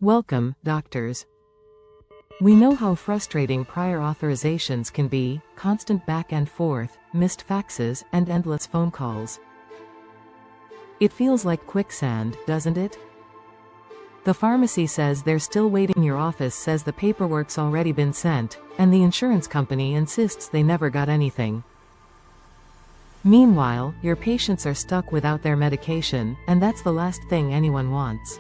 Welcome, doctors. We know how frustrating prior authorizations can be: constant back and forth, missed faxes, and endless phone calls. It feels like quicksand, doesn't it? The pharmacy says they're still waiting, your office says the paperwork's already been sent, and the insurance company insists they never got anything. Meanwhile, your patients are stuck without their medication, and that's the last thing anyone wants.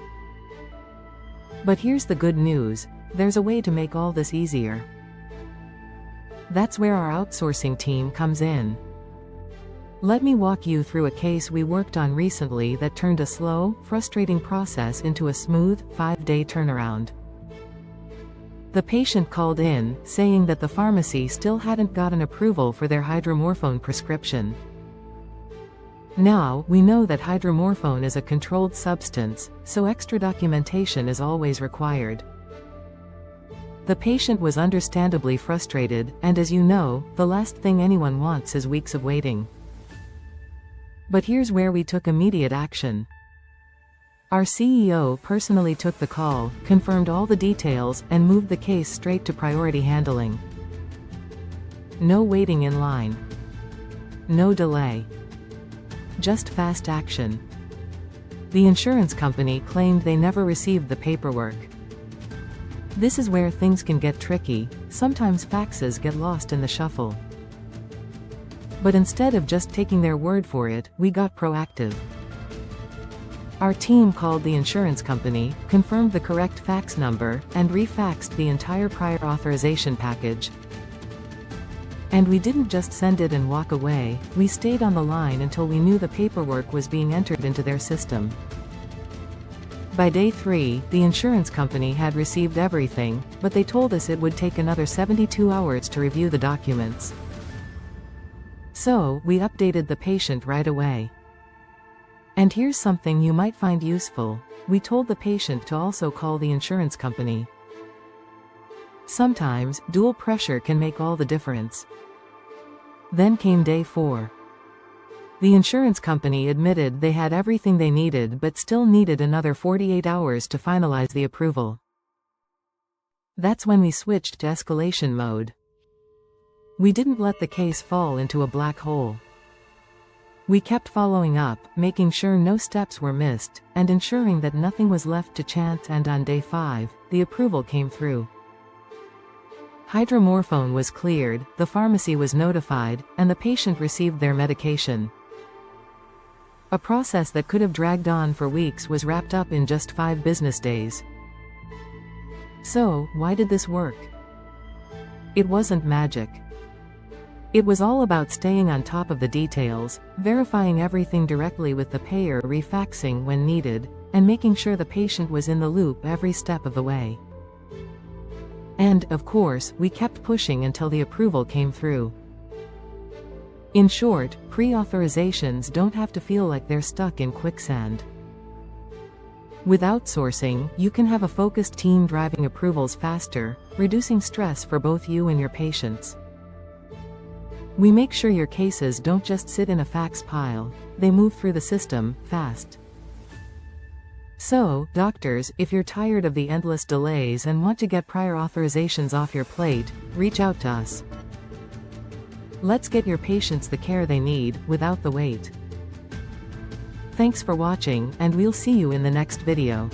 But here's the good news: there's a way to make all this easier. That's where our outsourcing team comes in. Let me walk you through a case we worked on recently that turned a slow, frustrating process into a smooth, 5-day turnaround. The patient called in, saying that the pharmacy still hadn't gotten approval for their Hydromorphone prescription. Now, we know that Hydromorphone is a controlled substance, so extra documentation is always required. The patient was understandably frustrated, and as you know, the last thing anyone wants is weeks of waiting. But here's where we took immediate action. Our CEO personally took the call, confirmed all the details, and moved the case straight to priority handling. No waiting in line. No delay. Just fast action. The insurance company claimed they never received the paperwork. This is where things can get tricky. Sometimes faxes get lost in the shuffle. But instead of just taking their word for it, we got proactive. Our team called the insurance company, confirmed the correct fax number, and refaxed the entire prior authorization package. And we didn't just send it and walk away, we stayed on the line until we knew the paperwork was being entered into their system. By day 3, the insurance company had received everything, but they told us it would take another 72 hours to review the documents. So, we updated the patient right away. And here's something you might find useful: we told the patient to also call the insurance company. Sometimes, dual pressure can make all the difference. Then came day 4. The insurance company admitted they had everything they needed but still needed another 48 hours to finalize the approval. That's when we switched to escalation mode. We didn't let the case fall into a black hole. We kept following up, making sure no steps were missed, and ensuring that nothing was left to chance, and on day 5, the approval came through. Hydromorphone was cleared, the pharmacy was notified, and the patient received their medication. A process that could have dragged on for weeks was wrapped up in just 5 business days. So, why did this work? It wasn't magic. It was all about staying on top of the details, verifying everything directly with the payer, refaxing when needed, and making sure the patient was in the loop every step of the way. And, of course, we kept pushing until the approval came through. In short, pre-authorizations don't have to feel like they're stuck in quicksand. With outsourcing, you can have a focused team driving approvals faster, reducing stress for both you and your patients. We make sure your cases don't just sit in a fax pile, they move through the system, fast. So, doctors, if you're tired of the endless delays and want to get prior authorizations off your plate, reach out to us. Let's get your patients the care they need, without the wait. Thanks for watching, and we'll see you in the next video.